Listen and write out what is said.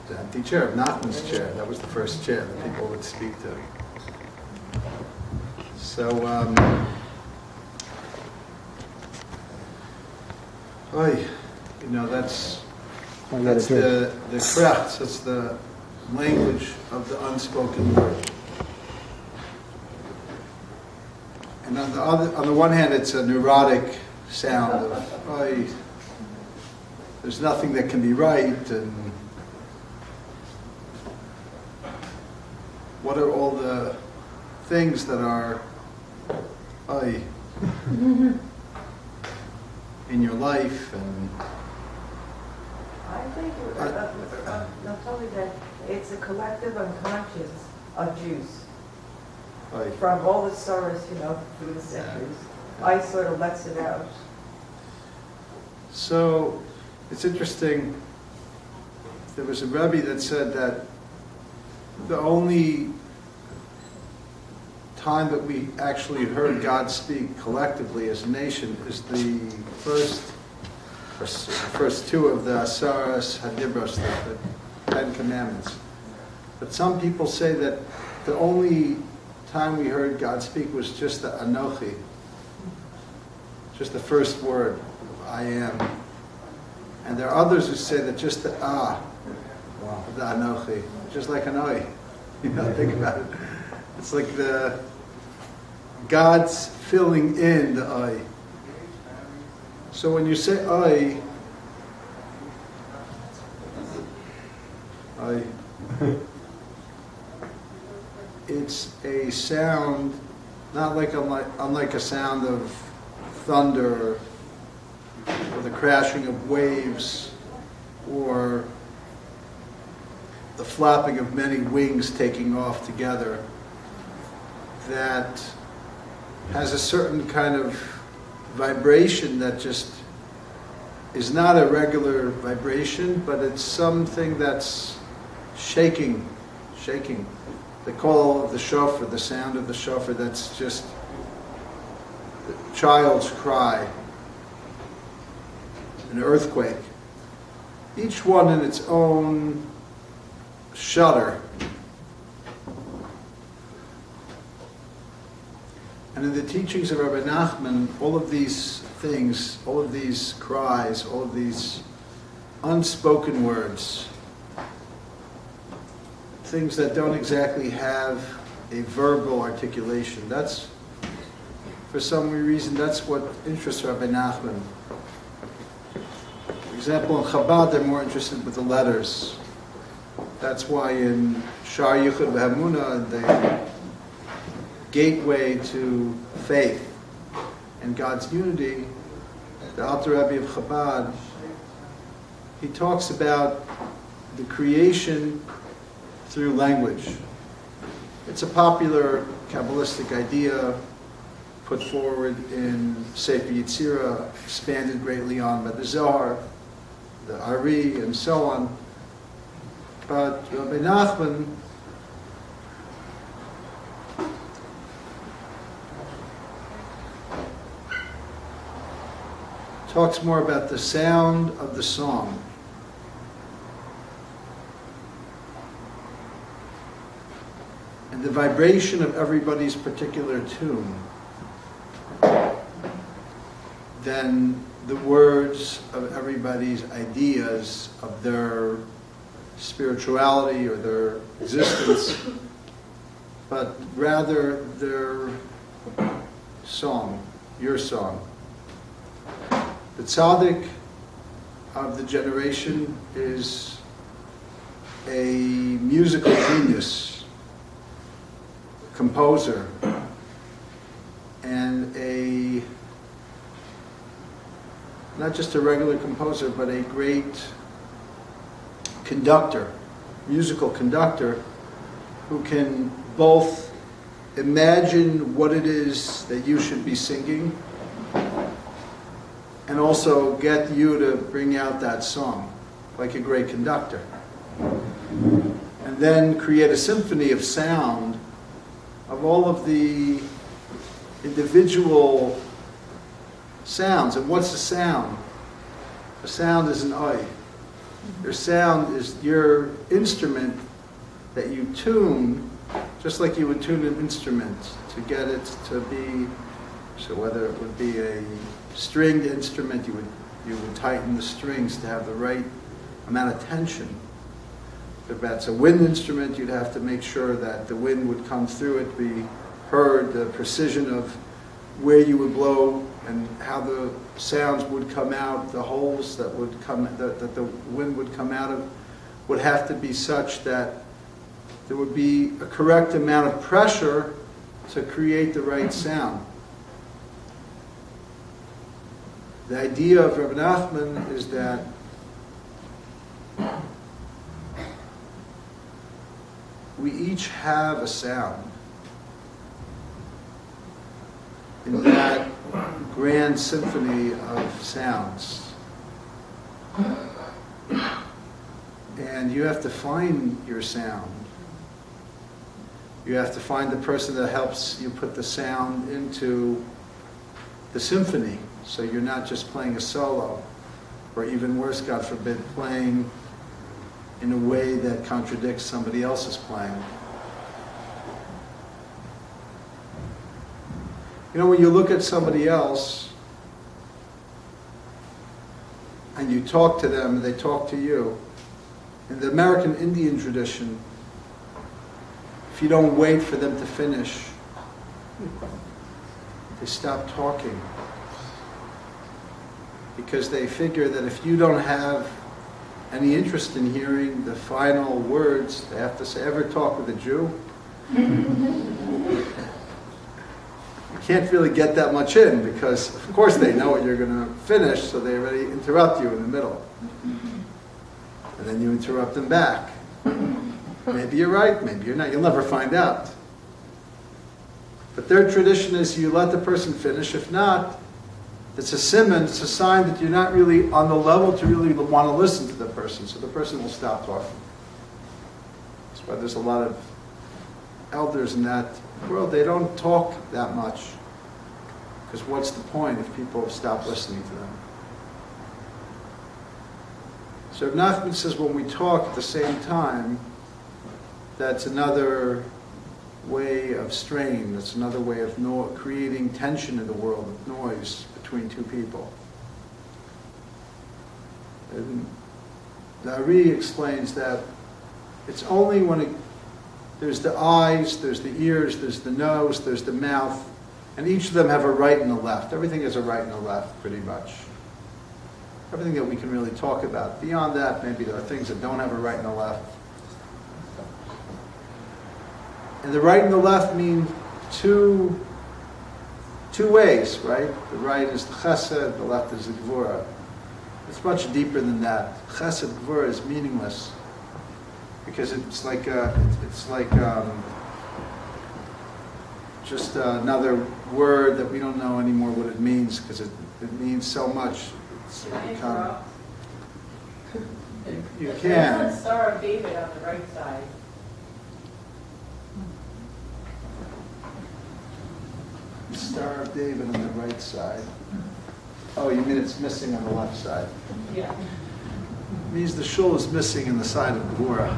the empty chair, of Nachman's chair. That was the first chair that people would speak to. So, that's the kracht, that's the language of the unspoken word. And on the one hand, it's a neurotic sound of, there's nothing that can be right, and what are all the things that are in your life, and I think Naftali, that it's a collective unconscious of Jews from all the sorrows, through the centuries. I sort of lets it out. So it's interesting. There was a Rabbi that said that the only time that we actually heard God speak collectively as a nation is the first two of the Asaras Hadibros, the Ten Commandments. But some people say that the only time we heard God speak was just the Anochi, just the first word, I am. And there are others who say that just the of the Anochi, just like Anoi. Think about it. It's like God's filling in the I. So when you say I, it's a sound, not like unlike a sound of thunder or the crashing of waves or the flapping of many wings taking off together, that has a certain kind of vibration that just is not a regular vibration, but it's something that's shaking. The call of the shofar, the sound of the shofar, that's just the child's cry, an earthquake. Each one in its own shudder. And in the teachings of Rabbi Nachman, all of these things, all of these cries, all of these unspoken words, things that don't exactly have a verbal articulation, that's, for some reason, that's what interests Rabbi Nachman. For example, in Chabad, they're more interested with the letters. That's why in Shar Yichud V'Hamunah, the gateway to faith and God's unity, the Alter Rabbi of Chabad, he talks about the creation through language. It's a popular Kabbalistic idea put forward in Sefer Yetzirah, expanded greatly on by the Zohar, the Ari, and so on. But Rabbi Nachman talks more about the sound of the song. And the vibration of everybody's particular tune than the words of everybody's ideas of their spirituality or their existence, but rather their song, your song. The tzaddik of the generation is a musical genius, composer, and not just a regular composer, but a great conductor, musical conductor, who can both imagine what it is that you should be singing and also get you to bring out that song like a great conductor. And then create a symphony of sound of all of the individual sounds. And what's a sound? A sound is an oi. Your sound is your instrument that you tune, just like you would tune an instrument to get it to be, so whether it would be a stringed instrument, you would tighten the strings to have the right amount of tension. If that's a wind instrument, you'd have to make sure that the wind would come through it, be heard, the precision of where you would blow and how the sounds would come out, the holes that would come, that the wind would come out of, would have to be such that there would be a correct amount of pressure to create the right sound. The idea of Rabbi Nachman is that we each have a sound in that grand symphony of sounds. And you have to find your sound. You have to find the person that helps you put the sound into the symphony, so you're not just playing a solo, or even worse, God forbid, playing in a way that contradicts somebody else's playing. You know, when you look at somebody else and you talk to them and they talk to you, in the American Indian tradition, if you don't wait for them to finish, they stop talking. Because they figure that if you don't have any interest in hearing the final words they have to say, ever talk with a Jew? You can't really get that much in because, of course, they know what you're going to finish, so they already interrupt you in the middle. And then you interrupt them back. Maybe you're right, maybe you're not. You'll never find out. But their tradition is you let the person finish. If not, it's a siman, it's a sign that you're not really on the level to really want to listen to the person, so the person will stop talking. That's why there's a lot of elders in that world, they don't talk that much. Because what's the point if people stop listening to them? So Nachman says when we talk at the same time, that's another way of strain, that's another way of creating tension in the world, of noise between two people. And the Rabbi explains that it's only when there's the eyes, there's the ears, there's the nose, there's the mouth, and each of them have a right and a left. Everything has a right and a left, pretty much. Everything that we can really talk about. Beyond that, maybe there are things that don't have a right and a left. And the right and the left mean two ways, right? The right is the chesed, the left is the gvura. It's much deeper than that. Chesed, gvura is meaningless because it's like just another word that we don't know anymore what it means because it means so much. It's become, you can. There's the Star of David on the right side. Star of David on the right side. Oh, you mean it's missing on the left side? Yeah. It means the shul is missing in the side of Gvura.